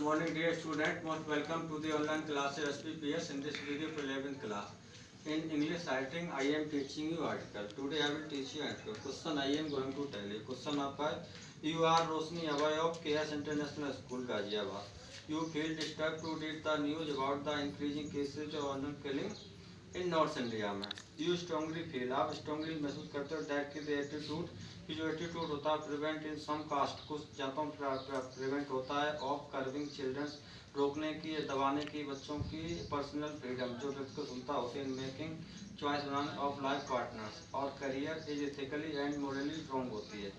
morning, dear student. Most welcome to the online classes SPPS in this video for 11th class. In English writing, I am teaching you article. Today I will teach you article. Question I am going to tell you. Question आपका You are Rosni away of KS International School Ghaziabad. You feel disturbed to read the news about the increasing cases of honor killing in North India में. You strongly feel, आप strongly महसूस करते हो that कि the attitude कि जो attitude होता है प्रिवेंट इन सम कास्ट कुछ जातों प्रिवेंट होता है ऑफ कर्विंग चिल्ड्रंस रोकने की दबाने की बच्चों की पर्सनल फ्रीडम जो व्यक्ति को सुनता होते हैं मेकिंग चॉइस बनाने ऑफ लाइफ पार्टनर्स और career is ethically and morally wrong होती है.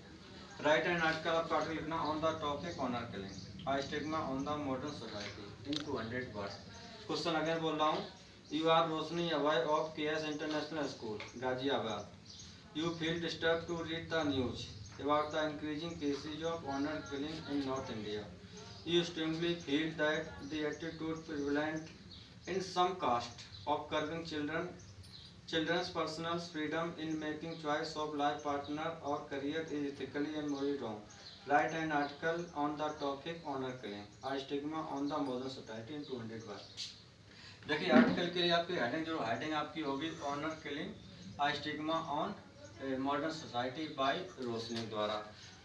राइट एंड आर्टिकल आपका आर्टिकल लिखना on the topic honour killing a stigma on the modern society in 200 words. Question again बोल रहा हूँ. यू आर रोशनी अवाई of KS international school Ghaziabad. You feel disturbed to read the news about the increasing cases of honor killing in North India. You strongly feel that the attitude prevalent in some caste of curbing children's personal freedom in making choice of life partner or career is ethically and morally wrong. Write an article on the topic honor killing, a stigma on the modern society in 200 words. देखिए article के लिए आपकी heading आपकी होगी honour killing a stigma on modern society by Roshni द्वारा.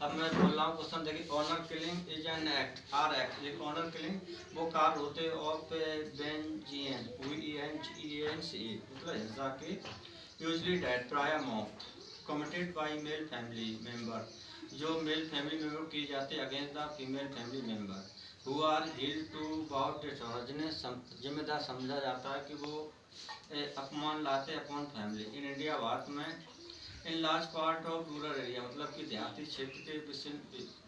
अब मैं बोल रहा हूँ क्वेश्चन देखिए. Honour killing is an act are act. ये ऑनर किलिंग वो कार होते ऑफ वेंजियन मतलब हिंसा की यूजली डेथ प्राय मौत committed by male family member जो मेल फैमिली मेंबर की जाती है against the female family member who are healed to about जिन्हें जिम्मेदार समझा जाता है कि वो अपमान लाते अपॉन फैमिली इन इंडिया भारत में in large part of rural area मतलब कि देहाती क्षेत्र के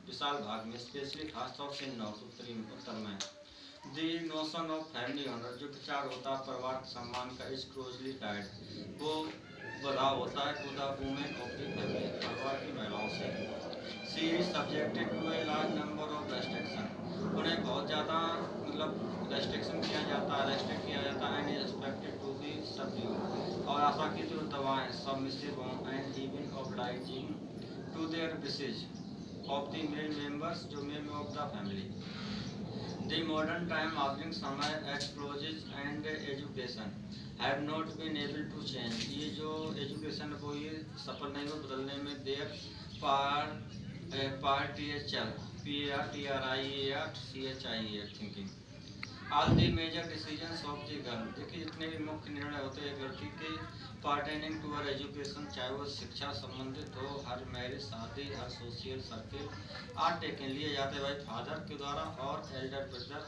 विशाल भाग में स्पेशली खासतौर से नॉर्थ उत्तर में दी नोशन ऑफ फैमिली ऑनर जो विचार होता है परिवार सम्मान का इज क्लोजली टाइड वो बढ़ाव होता है to the women of the family परिवार की महिलाओं से. She is subjected to a large number of restriction उन्हें बहुत ज़्यादा मतलब रेस्ट्रिक्शन किया जाता है रेस्ट्रिक्ट किया जाता है and is expected to be subdued और आशा की जो दवाएं सबमिसिव हों and even obliging to their wishes of the male members जो male of the family. The modern time offering समय exposures and education have not been able to change ये जो एजुकेशन वो ये सफल नहीं हो बदलने में देर पार्टियल PRTRIAR thinking all the major decisions of the girl. देखिए जितने भी मुख्य निर्णय होते हैं लड़की के पार्टेनिंग टू हर एजुकेशन चाहे वो शिक्षा संबंधित हो हर मैरिज शादी हर सोशल सर्किल आर टेकन लिए जाते हैं भाई फादर के द्वारा और एल्डर ब्रदर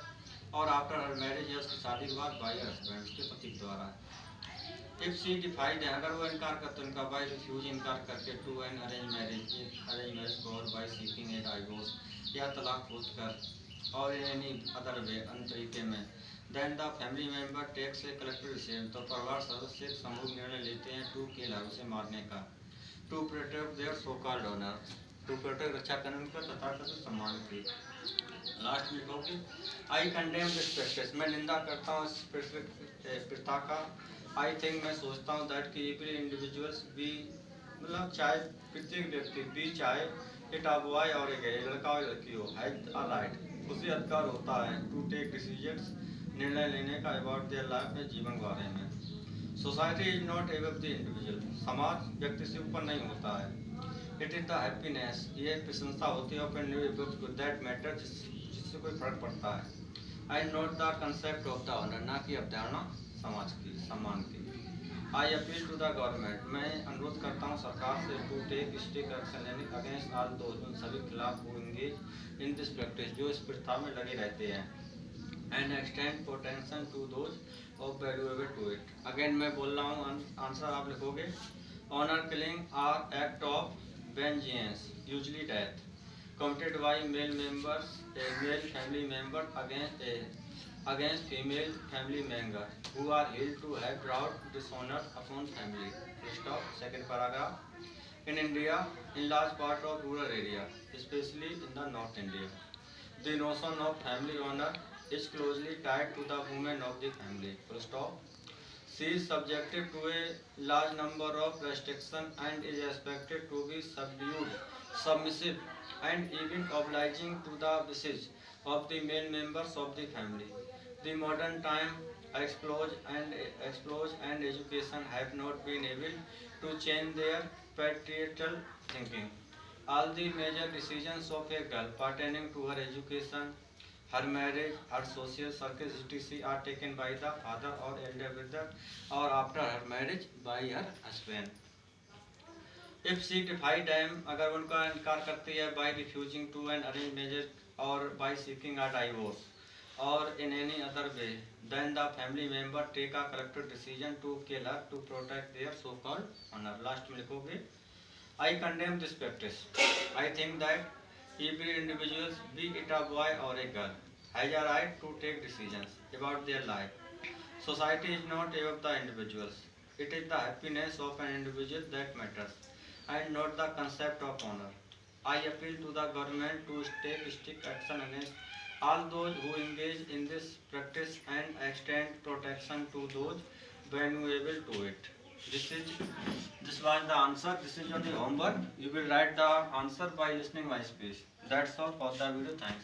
और आफ्टर हर मैरिज या उसकी शादी के बाद बाई हस्बैंड उसके पति के द्वारा. इफ सी डिफाइड है अगर वो इनकार करते उनका बाई रिफ्यूज इनकार करके टू एन अरेंज मैरिज को और बाई सीकिंग ए डाइवोर्स या तलाक खोज कर और एनी अदर वे अन्य तरीके में then the family member takes a collective decision तो परिवार सदस्य समूह निर्णय लेते हैं टू किल उसे मारने का to protect their so called honour to protect रक्षा करने उनका तथाकथित सम्मान की. लास्ट में होगी आई कंडेम दिस प्रैक्टिस मैं निंदा करता हूँ इस प्रथा का. आई थिंक मैं सोचता हूँ दैट कि एवरी इंडिविजुअल्स भी मतलब चाहे प्रत्येक व्यक्ति भी चाहे एक बॉय और एक लड़का और लड़की हो हैज अ राइट उसे अधिकार होता है टू टेक डिसीजंस निर्णय लेने का अबाउट देयर लाइफ में जीवन के बारे में. Society is not above the individual समाज व्यक्ति से ऊपर नहीं होता है. इट इज द हैप्पीनेस ये प्रशंसा होती है अपने दैट मैटर जिससे कोई फर्क पड़ता है. I note the concept of the honour ना कि अवधारणा समाज की सम्मान की. I appeal to the government मैं अनुरोध करता हूँ सरकार से टू टेक स्ट्रिक्ट एक्शन लेने अगेंस्ट ऑल दोज उन सभी खिलाफ वो एंगेज इन दिस प्रैक्टिस जो इस प्रथा में लगे रहते हैं and extend protection to those of valuable to it. Again मैं बोल रहा हूँ आंसर आप लिखोगे. Honour killing are act of vengeance usually death committed by male members a male family member against female family member who are held to have brought dishonor upon family. Stop. Second paragraph. In India, in large part of rural area, especially in the North India, the notion of family honor is closely tied to the women of the family. Stop. She is subjected to a large number of restrictions and is expected to be subdued, submissive, and even obliging to the wishes of the male members of the family. The modern time explosion and education have not been able to change their patriarchal thinking. All the major decisions of a girl pertaining to her education, her marriage, her social circle, etc. are taken by the father or elder brother, or after her marriage by her husband. If she defy them, अगर उनका इनकार करती है by refusing to an arranged marriage or by seeking a divorce or in any other way, then the family member take a collective decision to kill her to protect their so-called honor. Last में लिखोगे I condemn this practice. I think that every individual, be it a boy or a girl, has a right to take decisions about their life. Society is not above the individuals. It is the happiness of an individual that matters, and not the concept of honor. I appeal to the government to take strict action against all those who engage in this practice and extend protection to those vulnerable to it. This is this was the answer. This is your homework. You will write the answer by listening my speech. That's all for the video. Thanks.